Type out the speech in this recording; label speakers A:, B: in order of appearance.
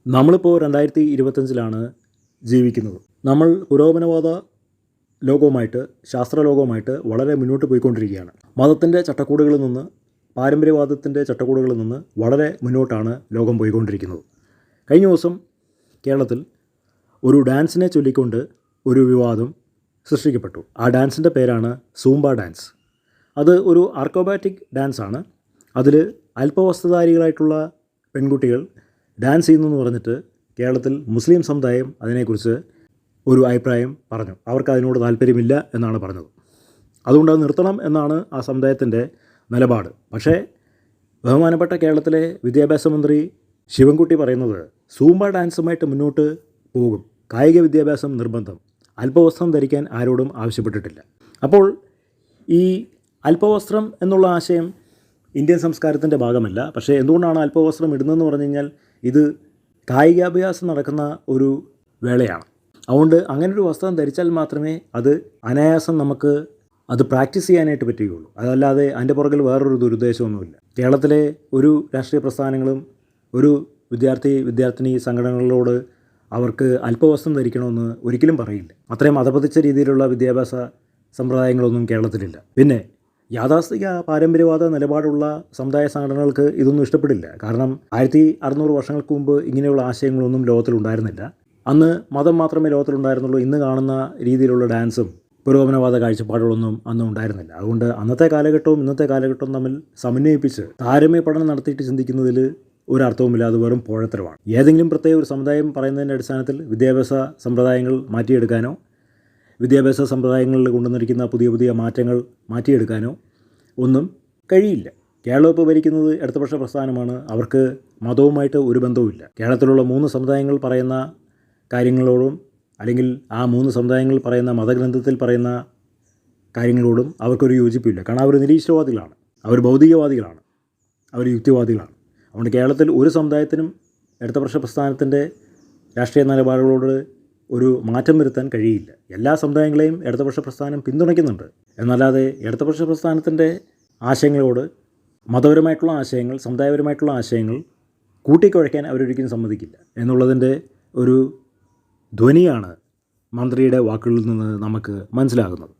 A: നമ്മളിപ്പോൾ 2025 ജീവിക്കുന്നത്. നമ്മൾ പുരോഗമനവാദ ലോകവുമായിട്ട് ശാസ്ത്രലോകവുമായിട്ട് വളരെ മുന്നോട്ട് പോയിക്കൊണ്ടിരിക്കുകയാണ്. മതത്തിൻ്റെ ചട്ടക്കൂടുകളിൽ നിന്ന്, പാരമ്പര്യവാദത്തിൻ്റെ ചട്ടക്കൂടുകളിൽ നിന്ന് വളരെ മുന്നോട്ടാണ് ലോകം പോയിക്കൊണ്ടിരിക്കുന്നത്. കഴിഞ്ഞ ദിവസം കേരളത്തിൽ ഒരു ഡാൻസിനെ ചൊല്ലിക്കൊണ്ട് ഒരു വിവാദം സൃഷ്ടിക്കപ്പെട്ടു. ആ ഡാൻസിൻ്റെ പേരാണ് സൂംബ ഡാൻസ്. അത് ഒരു ആർക്കോബാറ്റിക് ഡാൻസാണ്. അതിൽ അല്പവസ്ത്രധാരികളായിട്ടുള്ള പെൺകുട്ടികൾ ഡാൻസ് ചെയ്യുന്നു പറഞ്ഞിട്ട് കേരളത്തിൽ മുസ്ലിം സമുദായം അതിനെക്കുറിച്ച് ഒരു അഭിപ്രായം പറഞ്ഞു. അവർക്ക് അതിനോട് താല്പര്യമില്ല എന്നാണ് പറഞ്ഞത്. അതുകൊണ്ട് അത് നിർത്തണം എന്നാണ് ആ സമുദായത്തിൻ്റെ നിലപാട്. പക്ഷേ ബഹുമാനപ്പെട്ട കേരളത്തിലെ വിദ്യാഭ്യാസ മന്ത്രി ശിവൻകുട്ടി പറയുന്നത് സൂംബ ഡാൻസുമായിട്ട് മുന്നോട്ട് പോകും, കായിക വിദ്യാഭ്യാസം നിർബന്ധം, അല്പവസ്ത്രം ധരിക്കാൻ ആരോടും ആവശ്യപ്പെട്ടിട്ടില്ല. അപ്പോൾ ഈ അല്പവസ്ത്രം എന്നുള്ള ആശയം ഇന്ത്യൻ സംസ്കാരത്തിൻ്റെ ഭാഗമല്ല. പക്ഷേ എന്തുകൊണ്ടാണ് അല്പവസ്ത്രം ഇടുന്നതെന്ന് പറഞ്ഞു കഴിഞ്ഞാൽ ഇത് കായികാഭ്യാസം നടക്കുന്ന ഒരു വേളയാണ്. അതുകൊണ്ട് അങ്ങനൊരു വസ്ത്രം ധരിച്ചാൽ മാത്രമേ അത് അനായാസം നമുക്ക് അത് പ്രാക്ടീസ് ചെയ്യാനായിട്ട് പറ്റുകയുള്ളൂ. അതല്ലാതെ അതിൻ്റെ പുറകിൽ വേറൊരു ദുരുദ്ദേശമൊന്നുമില്ല. കേരളത്തിലെ ഒരു രാഷ്ട്രീയ പ്രസ്ഥാനങ്ങളും ഒരു വിദ്യാർത്ഥിനി സംഘടനകളോട് അവർക്ക് അല്പവസ്ത്രം ധരിക്കണമെന്ന് ഒരിക്കലും പറയില്ല. അത്രയും അധപതിച്ച രീതിയിലുള്ള വിദ്യാഭ്യാസ സമ്പ്രദായങ്ങളൊന്നും കേരളത്തിലില്ല. പിന്നെ യാഥാസ്ഥിക പാരമ്പര്യവാദ നിലപാടുള്ള സമുദായ സംഘടനകൾക്ക് ഇതൊന്നും ഇഷ്ടപ്പെടില്ല. കാരണം 1600 വർഷങ്ങൾക്ക് മുമ്പ് ഇങ്ങനെയുള്ള ആശയങ്ങളൊന്നും ലോകത്തിലുണ്ടായിരുന്നില്ല. അന്ന് മതം മാത്രമേ ലോകത്തിലുണ്ടായിരുന്നുള്ളൂ. ഇന്ന് കാണുന്ന രീതിയിലുള്ള ഡാൻസും പുരോഗമനവാദ കാഴ്ചപ്പാടുകളൊന്നും അന്ന് ഉണ്ടായിരുന്നില്ല. അതുകൊണ്ട് അന്നത്തെ കാലഘട്ടവും ഇന്നത്തെ കാലഘട്ടവും തമ്മിൽ സമന്വയിപ്പിച്ച് താരതമ്യ പഠനം നടത്തിയിട്ട് ചിന്തിക്കുന്നതിൽ ഒരർത്ഥവുമില്ല. അത് വെറും പോഴത്തരമാണ്. ഏതെങ്കിലും പ്രത്യേക ഒരു സമുദായം പറയുന്നതിൻ്റെ അടിസ്ഥാനത്തിൽ വിദ്യാഭ്യാസ സമ്പ്രദായങ്ങൾ മാറ്റിയെടുക്കാനോ വിദ്യാഭ്യാസ സമ്പ്രദായങ്ങളിൽ കൊണ്ടുവന്നിരിക്കുന്ന പുതിയ പുതിയ മാറ്റങ്ങൾ മാറ്റിയെടുക്കാനോ ഒന്നും കഴിയില്ല. കേരളം ഇപ്പോൾ ഭരിക്കുന്നത് ഇടതുപക്ഷ പ്രസ്ഥാനമാണ്. അവർക്ക് മതവുമായിട്ട് ഒരു ബന്ധവുമില്ല. കേരളത്തിലുള്ള 3 സമുദായങ്ങൾ പറയുന്ന കാര്യങ്ങളോടും അല്ലെങ്കിൽ ആ 3 സമുദായങ്ങൾ പറയുന്ന മതഗ്രന്ഥത്തിൽ പറയുന്ന കാര്യങ്ങളോടും അവർക്കൊരു യോജിപ്പില്ല. കാരണം അവർ നിരീശ്വരവാദികളാണ്, അവർ ഭൗതികവാദികളാണ്, അവർ യുക്തിവാദികളാണ്. അതുകൊണ്ട് കേരളത്തിൽ ഒരു സമുദായത്തിനും ഇടതുപക്ഷ പ്രസ്ഥാനത്തിൻ്റെ രാഷ്ട്രീയ നിലപാടുകളോട് ഒരു മാറ്റം വരുത്താൻ കഴിയില്ല. എല്ലാ സമുദായങ്ങളെയും ഇടതുപക്ഷ പ്രസ്ഥാനം പിന്തുണയ്ക്കുന്നുണ്ട്. എന്നല്ലാതെ ഇടതുപക്ഷ പ്രസ്ഥാനത്തിൻ്റെ ആശയങ്ങളോട് മതപരമായിട്ടുള്ള ആശയങ്ങൾ, സമുദായപരമായിട്ടുള്ള ആശയങ്ങൾ കൂട്ടിക്കുഴയ്ക്കാൻ അവരൊരിക്കലും സമ്മതിക്കില്ല എന്നുള്ളതിൻ്റെ ഒരു ധ്വനിയാണ് മന്ത്രിയുടെ വാക്കുകളിൽ നിന്ന് നമുക്ക് മനസ്സിലാകുന്നത്.